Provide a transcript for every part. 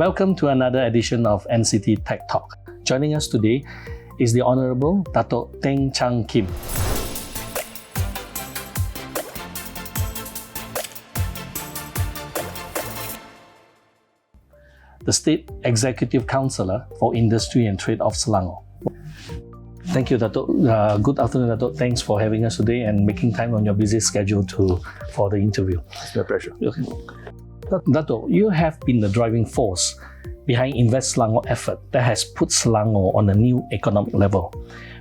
Welcome to another edition of NCT Tech Talk. Joining us today is the Honorable Dato Teng Chang Khim. The State Executive Council for Industry and Trade of Selangor. Thank you, Dato. Good afternoon, Dato. Thanks for having us today and making time on your busy schedule for the interview. It's my pleasure. Okay. Dato, you have been the driving force behind Invest Selangor effort that has put Selangor on a new economic level.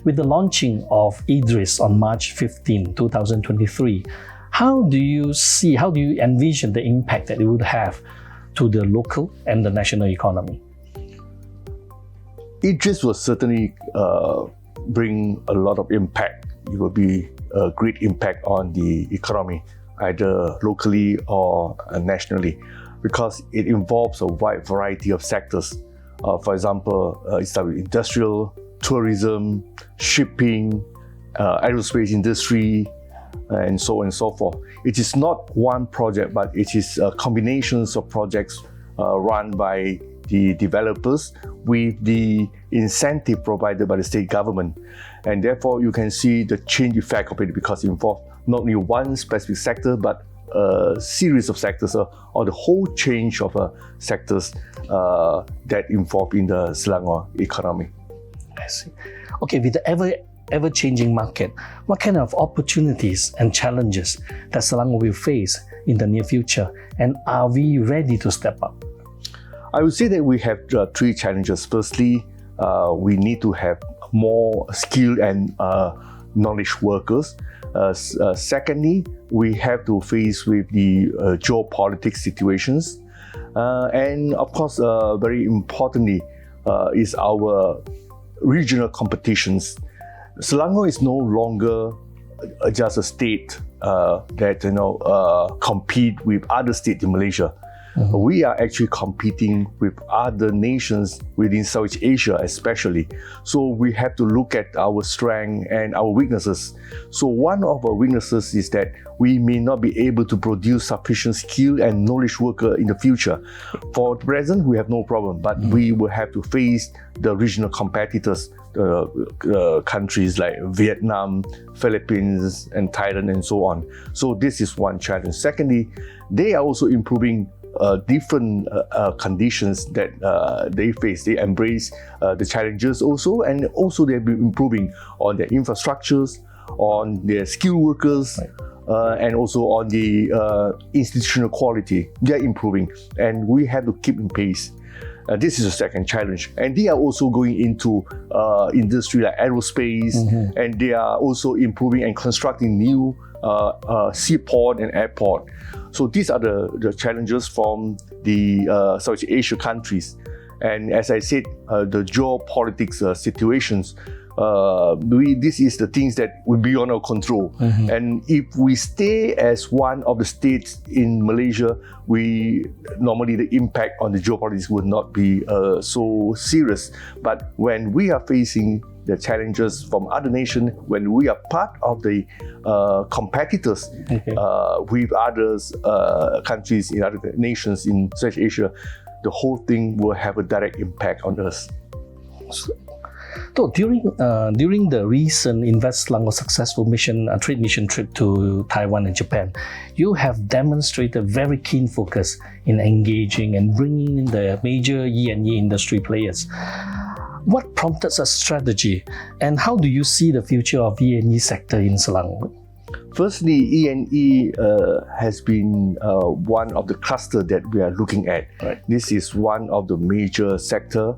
With the launching of Idris on March 15, 2023, how do you envision the impact that it would have to the local and the national economy? Idris will certainly bring a lot of impact. It will be a great impact on the economy, either locally or nationally, because it involves a wide variety of sectors. For example, it's like industrial, tourism, shipping, aerospace industry, and so on and so forth. It is not one project, but it is combinations of projects run by the developers with the incentive provided by the state government. And therefore, you can see the change effect of it because it involves not only one specific sector, but a series of sectors or the whole change of sectors that involve in the Selangor economy. I see. Okay, with the ever-changing market, what kind of opportunities and challenges that Selangor will face in the near future, and are we ready to step up? I would say that we have three challenges. Firstly, we need to have more skilled and knowledge workers. Secondly, we have to face with the geopolitics situations. And of course, very importantly, is our regional competitions. Selangor is no longer just a state that compete with other states in Malaysia. Mm-hmm. We are actually competing with other nations within Southeast Asia especially. So we have to look at our strengths and our weaknesses. So one of our weaknesses is that we may not be able to produce sufficient skill and knowledge worker in the future. For the present, we have no problem, but we will have to face the regional competitors, countries like Vietnam, Philippines, and Thailand, and so on. So this is one challenge. Secondly, they are also improving different conditions that they face. They embrace the challenges also, and also they've been improving on their infrastructures, on their skilled workers, and also on the institutional quality. They're improving, and we have to keep in pace. This is the second challenge. And they are also going into industry like aerospace, and they are also improving and constructing new seaport and airport. So these are the challenges from the Southeast Asia countries. And as I said, the geopolitics situations, this is the things that will be beyond our control. And if we stay as one of the states in Malaysia, normally the impact on the geopolitics would not be so serious. But when we are facing the challenges from other nations, when we are part of the competitors with others countries in other nations in South Asia, the whole thing will have a direct impact on us. So during the recent Invest Selangor successful trade mission trip to Taiwan and Japan, you have demonstrated very keen focus in engaging and bringing in the major E&E industry players. What prompted such strategy, and how do you see the future of E&E sector in Selangor? Firstly, E&E has been one of the clusters that we are looking at. Right. This is one of the major sector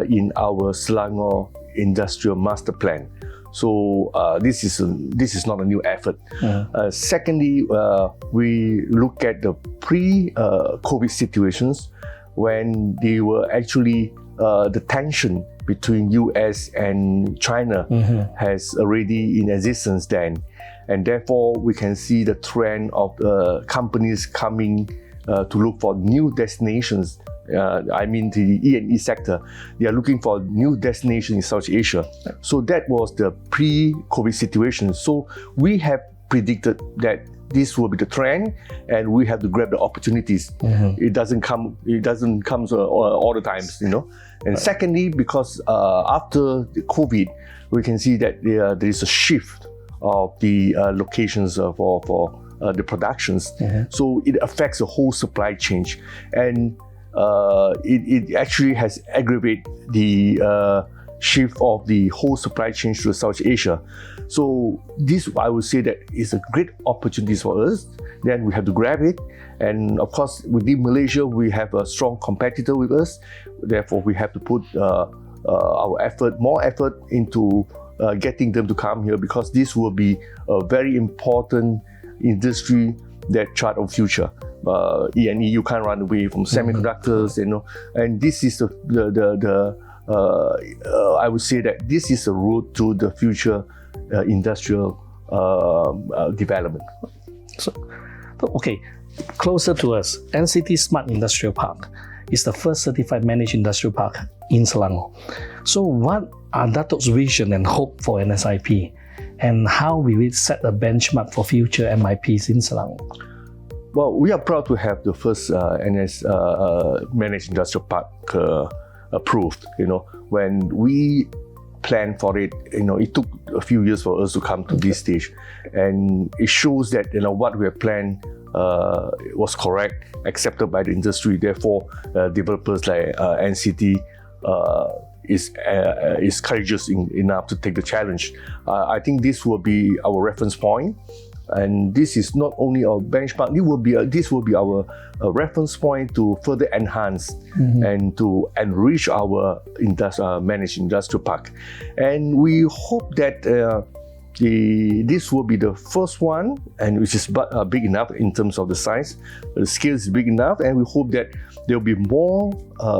in our Selangor Industrial Master Plan. So this is not a new effort. Secondly, we look at the pre-COVID situations when they were actually the tension between US and China has already in existence then. And therefore, we can see the trend of companies coming to look for new destinations. I mean, the E&E sector, they are looking for new destinations in South Asia. So that was the pre-COVID situation. So we have predicted that this will be the trend, and we have to grab the opportunities. It doesn't come all the times, you know. And secondly, because after the COVID, we can see that there is a shift of the locations for the productions. So it affects the whole supply chain, and it actually has aggravated the shift of the whole supply chain to South Asia. So this, I would say, that is a great opportunity for us. Then we have to grab it. And of course, within Malaysia, we have a strong competitor with us. Therefore, we have to put more effort into getting them to come here, because this will be a very important industry that chart of future. E&E, you can't run away from semiconductors, you know. And this is I would say that this is a road to the future industrial development. So, okay, closer to us, NCT Smart Industrial Park is the first certified managed industrial park in Selangor. So what are Dato's vision and hope for NSIP, and how will it set a benchmark for future MIPs in Selangor? Well, we are proud to have the first managed industrial park approved. You know, when we planned for it, you know, it took a few years for us to come to this stage, and it shows that, you know, what we have planned was correct, accepted by the industry. Therefore, developers like NCT is courageous enough to take the challenge. I think this will be our reference point. And this is not only our benchmark, this will be our reference point to further enhance and to enrich our managed industrial park. And we hope that this will be the first one, and which is big enough in terms of the size. The scale is big enough, and we hope that there will be more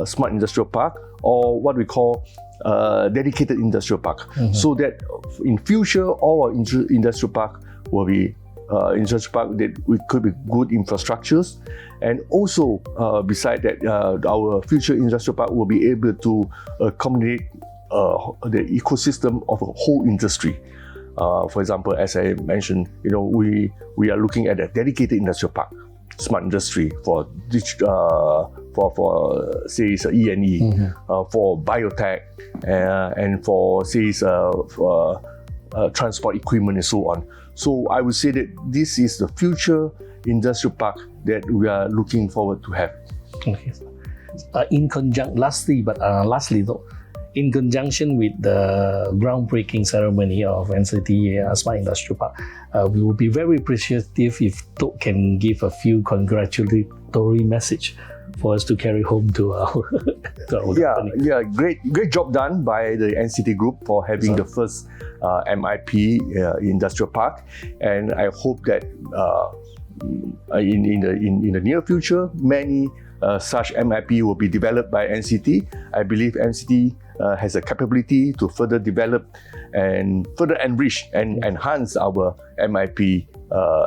smart industrial park, or what we call dedicated industrial park, so that in future all our industrial park will be industrial park that could be good infrastructures, and also beside that, our future industrial park will be able to accommodate the ecosystem of a whole industry. For example, as I mentioned, you know, we are looking at a dedicated industrial park, smart industry for say E&E, for biotech, and for say transport equipment and so on. So I would say that this is the future industrial park that we are looking forward to have. Okay. Lastly though, in conjunction with the groundbreaking ceremony of NCT Smart Industrial Park, we will be very appreciative if Tok can give a few congratulatory message for us to carry home to our company. Yeah, great job done by the NCT Group for having the first MIP industrial park, and I hope that in the near future, many such MIP will be developed by NCT. I believe NCT has a capability to further develop and further enrich and enhance our MIP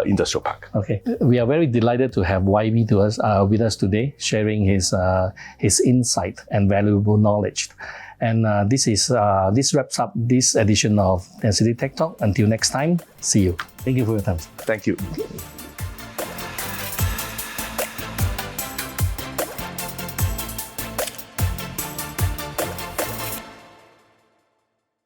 industrial park. Okay, we are very delighted to have YB with us today, sharing his insight and valuable knowledge. And this wraps up this edition of NCT Tech Talk. Until next time, see you. Thank you for your time. Thank you.